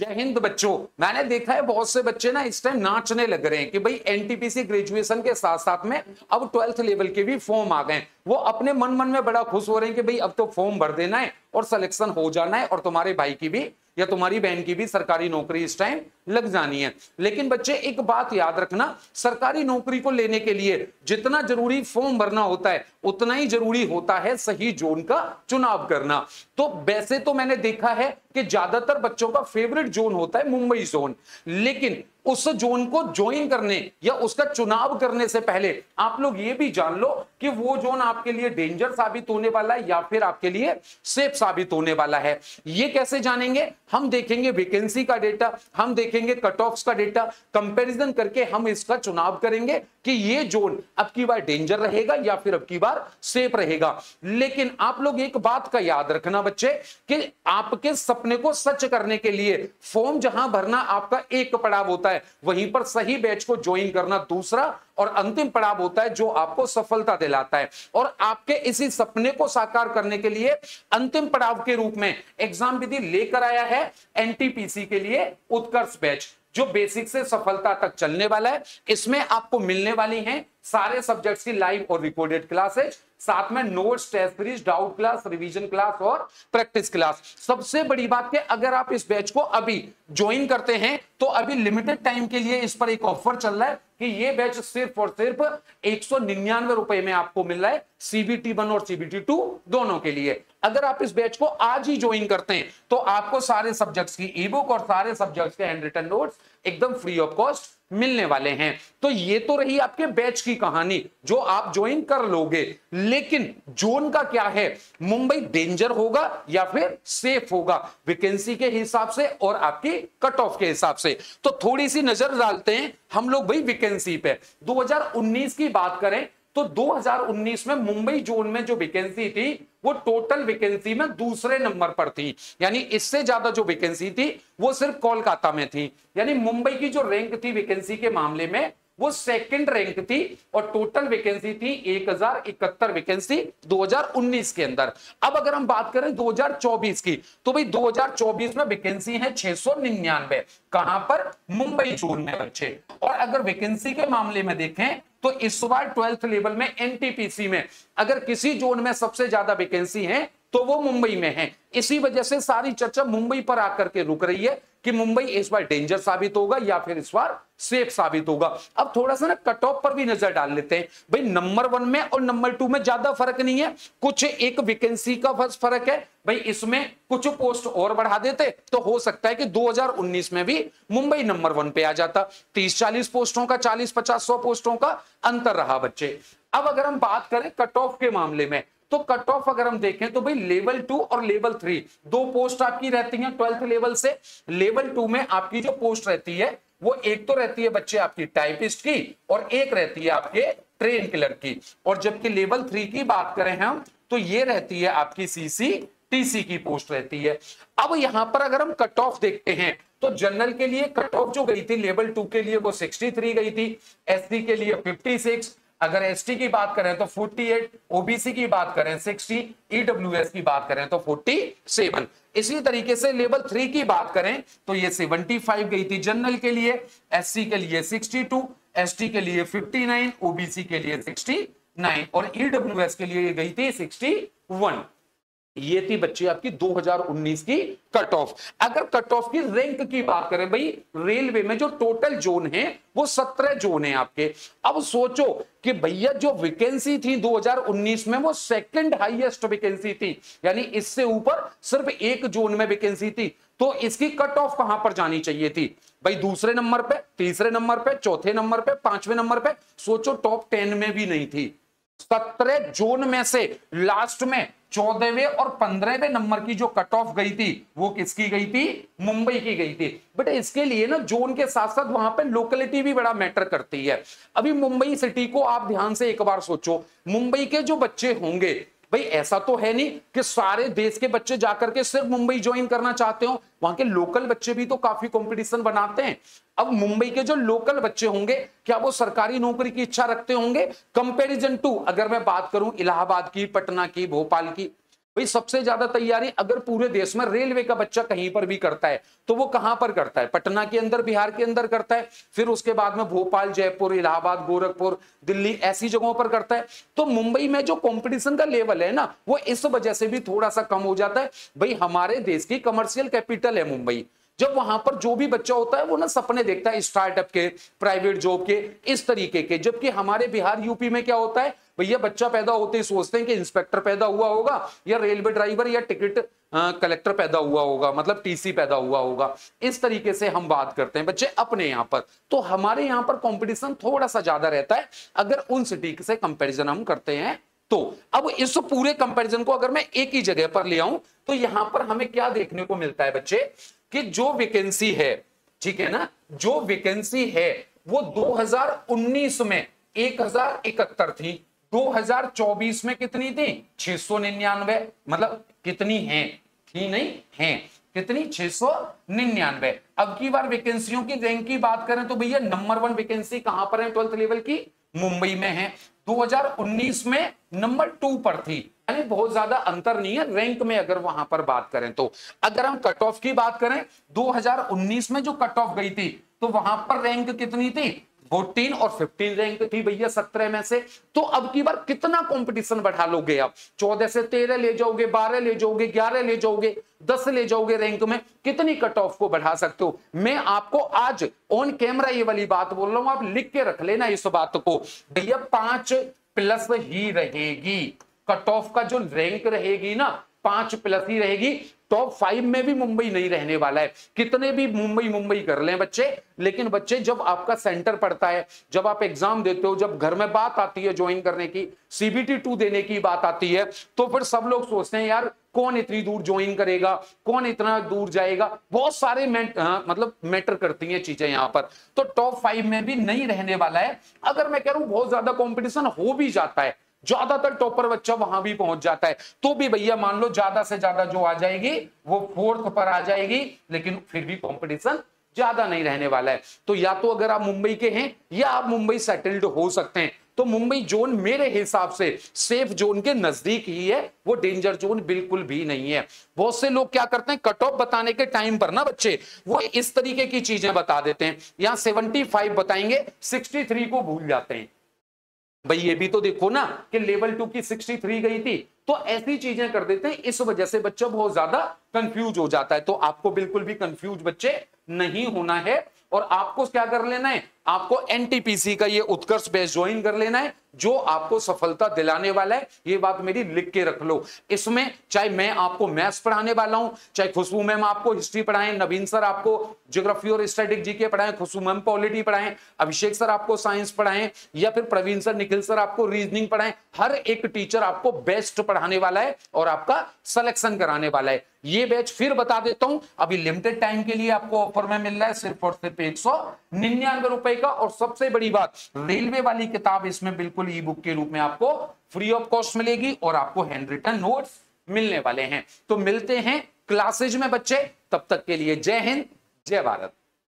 जय हिंद बच्चों। मैंने देखा है बहुत से बच्चे ना इस टाइम नाचने लग रहे हैं कि भाई एनटीपीसी ग्रेजुएशन के साथ साथ में अब 12th लेवल के भी फॉर्म आ गए। वो अपने मन मन में बड़ा खुश हो रहे हैं कि भाई अब तो फॉर्म भर देना है और सिलेक्शन हो जाना है और तुम्हारे भाई की भी या तुम्हारी बहन की भी सरकारी नौकरी इस टाइम लग जानी है। लेकिन बच्चे एक बात याद रखना, सरकारी नौकरी को लेने के लिए जितना जरूरी फॉर्म भरना होता है उतना ही जरूरी होता है सही जोन का चुनाव करना। तो वैसे तो मैंने देखा है कि ज्यादातर बच्चों का फेवरेट जोन होता है मुंबई जोन, लेकिन उस जोन को ज्वाइन करने या उसका चुनाव करने से पहले आप लोग ये भी जान लो कि वो जोन आपके लिए डेंजर साबित होने वाला है या फिर आपके लिए सेफ साबित होने वाला है। ये कैसे जानेंगे? हम देखेंगे वैकेंसी का डेटा, हम देखेंगे कट ऑफ्स का डेटा, कंपैरिजन करके हम इसका चुनाव करेंगे कि ये जोन अब की बार डेंजर रहेगा या फिर अब की बार सेफ रहेगा। लेकिन आप लोग एक बात का याद रखना बच्चे कि आपके सपने को सच करने के लिए फॉर्म जहां भरना आपका एक पड़ाव होता है, वहीं पर सही बैच को ज्वाइन करना दूसरा और अंतिम पड़ाव होता है जो आपको सफलता दिलाता है। और आपके इसी सपने को साकार करने के लिए अंतिम पड़ाव के रूप में एग्जाम विधि लेकर आया है एनटीपीसी के लिए उत्कर्ष बैच, जो बेसिक से सफलता तक चलने वाला है। इसमें आपको मिलने वाली हैं सारे सब्जेक्ट्स की लाइव और रिकॉर्डेड क्लासेज, साथ में notes, test series, doubt class, revision class और प्रैक्टिस क्लास। सबसे बड़ी बात कि अगर आप इस बैच को अभी ज्वाइन करते हैं तो अभी लिमिटेड टाइम के लिए इस पर एक ऑफर चल रहा है कि ये बैच सिर्फ और सिर्फ 199 रुपए में आपको मिल रहा है, CBT 1 और CBT 2 दोनों के लिए। अगर आप इस बैच को आज ही ज्वाइन करते हैं तो आपको सारे सब्जेक्ट्स की ई बुक और सारे सब्जेक्ट्स के हैंड रिटन नोट्स एकदम फ्री ऑफ कॉस्ट मिलने वाले हैं। तो ये तो रही आपके बैच की कहानी जो आप ज्वाइन कर लोगे। लेकिन जोन का क्या है? मुंबई डेंजर होगा या फिर सेफ होगा, वैकेंसी के हिसाब से और आपकी कट ऑफ के हिसाब से। तो थोड़ी सी नजर डालते हैं हम लोग भाई वैकेंसी पे। 2019 की बात करें तो 2019 में मुंबई जोन में जो वैकेंसी थी वो टोटल वैकेंसी में दूसरे नंबर पर थी, यानी इससे ज्यादा जो वैकेंसी थी वो सिर्फ कोलकाता में थी। यानी मुंबई की जो रैंक थी वैकेंसी के मामले में वो सेकंड रैंक थी और टोटल वैकेंसी थी 1071 वैकेंसी 2019 के अंदर। अब अगर हम बात करें 2024 की तो भाई 2024 में वैकेंसी है 699। कहां पर? मुंबई जोन में बच्चे। और अगर वैकेंसी के मामले में देखें तो इस बार 12th लेवल में एनटीपीसी में अगर किसी जोन में सबसे ज्यादा वैकेंसी है तो वो मुंबई में है। इसी वजह से सारी चर्चा मुंबई पर आकर के रुक रही है कि मुंबई इस बार डेंजर साबित होगा या फिर इस बार सेफ साबित होगा। अब थोड़ा सा ना कट ऑफ पर भी नजर डाल लेते हैं। भाई नंबर 1 में और नंबर 2 में ज्यादा फर्क नहीं है, कुछ एक वैकेंसी का बस फर्क है। भाई इसमें कुछ पोस्ट और बढ़ा देते तो हो सकता है कि 2019 में भी मुंबई नंबर 1 पे आ जाता। 30-40 पोस्टों का, 40-50-100 पोस्टों का अंतर रहा बच्चे। अब अगर हम बात करें कट ऑफ के मामले में तो कट ऑफ अगर हम देखें तो भाई लेवल 2 और लेवल 3 दो पोस्ट आपकी रहती हैं 12th लेवल से। लेवल 2 में आपकी जो पोस्ट रहती है वो एक तो रहती है बच्चे आपकी टाइपिस्ट की और एक रहती है आपके ट्रेन क्लर्क की। और जबकि लेवल 3 की बात करें हम तो ये रहती है आपकी CCTC की पोस्ट रहती है। अब यहां पर अगर हम कट ऑफ देखते हैं तो जनरल के लिए कट ऑफ जो गई थी लेवल 2 के लिए वो 63 गई थी, SC के लिए 56, अगर एसटी की बात करें तो 48, ओबीसी की बात करें 60, ईडब्ल्यूएस की बात करें तो 47। इसी तरीके से लेवल 3 की बात करें तो ये 75 गई थी जनरल के लिए, एससी के लिए 62, एसटी के लिए 59, ओबीसी के लिए 69 और ईडब्ल्यूएस के लिए गई थी 61। ये थी बच्चे आपकी 2019 की कट ऑफ। अगर कट ऑफ की रैंक की बात करें भाई रेलवे में जो टोटल जोन है वो 17 जोन है आपके। अब सोचो कि भैया जो वैकेंसी थी 2019 में वो सेकंड हाईएस्ट वैकेंसी थी, यानी इससे ऊपर सिर्फ एक जोन में वैकेंसी थी। तो इसकी कट ऑफ कहां पर जानी चाहिए थी भाई? दूसरे नंबर पे, तीसरे नंबर पे, चौथे नंबर पे, 5वें नंबर पे। सोचो टॉप 10 में भी नहीं थी। 17 जोन में से लास्ट में 14वें और 15वें नंबर की जो कट ऑफ गई थी वो किसकी गई थी? मुंबई की गई थी। बट इसके लिए ना जोन के साथ साथ वहां पे लोकेलिटी भी बड़ा मैटर करती है। अभी मुंबई सिटी को आप ध्यान से एक बार सोचो, मुंबई के जो बच्चे होंगे भाई ऐसा तो है नहीं कि सारे देश के बच्चे जाकर के सिर्फ मुंबई ज्वाइन करना चाहते हो, वहां के लोकल बच्चे भी तो काफी कंपटीशन बनाते हैं। अब मुंबई के जो लोकल बच्चे होंगे क्या वो सरकारी नौकरी की इच्छा रखते होंगे कंपैरिजन टू अगर मैं बात करूं इलाहाबाद की, पटना की, भोपाल की? भाई सबसे ज्यादा तैयारी अगर पूरे देश में रेलवे का बच्चा कहीं पर भी करता है तो वो कहां पर करता है, पटना के अंदर, बिहार के अंदर करता है, फिर उसके बाद में भोपाल, जयपुर, इलाहाबाद, गोरखपुर, दिल्ली, ऐसी जगहों पर करता है। तो मुंबई में जो कंपटीशन का लेवल है ना, वो इस वजह से भी थोड़ा सा कम हो जाता है। भाई हमारे देश की कमर्शियल कैपिटल है मुंबई, जब वहां पर जो भी बच्चा होता है वो ना सपने देखता है स्टार्टअप के, प्राइवेट जॉब के, इस तरीके के। जबकि हमारे बिहार, यूपी में क्या होता है, भैया बच्चा पैदा होते ही सोचते हैं कि इंस्पेक्टर पैदा हुआ होगा या रेलवे ड्राइवर या टिकट कलेक्टर पैदा हुआ होगा, मतलब टीसी पैदा हुआ होगा। इस तरीके से हम बात करते हैं बच्चे अपने यहाँ पर। तो हमारे यहाँ पर कंपटीशन थोड़ा सा ज्यादा रहता है अगर उन सिटी से कंपैरिजन हम करते हैं तो। अब इस पूरे कंपैरिजन को अगर मैं एक ही जगह पर ले आऊं तो यहां पर हमें क्या देखने को मिलता है बच्चे, कि जो वैकेंसी है, ठीक है ना, जो वैकेंसी है वो 2019 में 1071 थी, 2024 में कितनी थी, 699। मतलब कितनी है, थी नहीं है, कितनी, 699। अब की बार वैकेंसियों की रैंक की बात करें तो भैया नंबर 1 वैकेंसी कहां पर है 12th लेवल की, मुंबई में है। 2019 में नंबर 2 पर थी, यानी बहुत ज्यादा अंतर नहीं है रैंक में अगर वहां पर बात करें तो। अगर हम कट ऑफ की बात करें, 2019 में जो कट ऑफ गई थी तो वहां पर रैंक कितनी थी, 14 और 15 रैंक थी भैया 17 में से। तो अब की बार कितना कंपटीशन बढ़ा लोगे आप, 14 से 13 ले जाओगे, 12 ले जाओगे, 11 ले जाओगे, 10 ले जाओगे, रैंक में कितनी कट ऑफ को बढ़ा सकते हो। मैं आपको आज ऑन कैमरा ये वाली बात बोल रहा हूं, आप लिख के रख लेना इस बात को, भैया 5+ ही रहेगी कट ऑफ का, जो रैंक रहेगी ना 5+ ही रहेगी। टॉप 5 में भी मुंबई नहीं रहने वाला है, कितने भी मुंबई मुंबई कर लें बच्चे। लेकिन बच्चे जब आपका सेंटर पड़ता है, जब आप एग्जाम देते हो, जब घर में बात आती है ज्वाइन करने की, CBT 2 देने की बात आती है, तो फिर सब लोग सोचते हैं यार कौन इतनी दूर ज्वाइन करेगा, कौन इतना दूर जाएगा। बहुत सारे मतलब मैटर करती हैं चीजें यहाँ पर। तो टॉप 5 में भी नहीं रहने वाला है। अगर मैं कह रहा हूं बहुत ज्यादा कॉम्पिटिशन हो भी जाता है, ज्यादातर टॉपर बच्चा वहां भी पहुंच जाता है, तो भी भैया मान लो ज्यादा से ज्यादा जो आ जाएगी वो 4th पर आ जाएगी, लेकिन फिर भी कंपटीशन ज्यादा नहीं रहने वाला है। तो या तो अगर आप मुंबई के हैं या आप मुंबई सेटल्ड हो सकते हैं, तो मुंबई जोन मेरे हिसाब से सेफ जोन के नजदीक ही है, वो डेंजर जोन बिल्कुल भी नहीं है। बहुत से लोग क्या करते हैं, कट ऑफ बताने के टाइम पर ना बच्चे वो इस तरीके की चीजें बता देते हैं, यहां 75 बताएंगे, 63 को भूल जाते हैं। भाई ये भी तो देखो ना कि लेवल 2 की 63 गई थी, तो ऐसी चीजें कर देते हैं, इस वजह से बच्चा बहुत ज्यादा कंफ्यूज हो जाता है। तो आपको बिल्कुल भी कंफ्यूज बच्चे नहीं होना है, और आपको क्या कर लेना है, आपको एनटीपीसी का ये उत्कर्ष बैच ज्वाइन कर लेना है, जो आपको सफलता दिलाने वाला है। ये बात मेरी लिख के रख लो। इसमें चाहे मैं आपको मैथ्स पढ़ाने वाला हूं, चाहे खुशबू मैम आपको हिस्ट्री पढ़ाएं, नवीन सर आपको ज्योग्राफी और स्टैटिक जीके पढ़ाएं, खुशबू मैम पॉलिटी पढ़ाएं, अभिषेक सर आपको साइंस पढ़ाएं, या फिर प्रवीण सर, निखिल सर आपको रीजनिंग पढ़ाएं, हर एक टीचर आपको बेस्ट पढ़ाने वाला है और आपका सिलेक्शन कराने वाला है। ये बैच फिर बता देता हूं, अभी लिमिटेड टाइम के लिए आपको ऑफर में मिल रहा है सिर्फ और सिर्फ 199 रुपए का। और सबसे बड़ी बात, रेलवे वाली किताब इसमें बिल्कुल ई बुक के रूप में आपको फ्री ऑफ कॉस्ट मिलेगी, और आपको हैंड रिटन नोट्स मिलने वाले हैं। तो मिलते हैं क्लासेज में बच्चे, तब तक के लिए जय हिंद, जय भारत।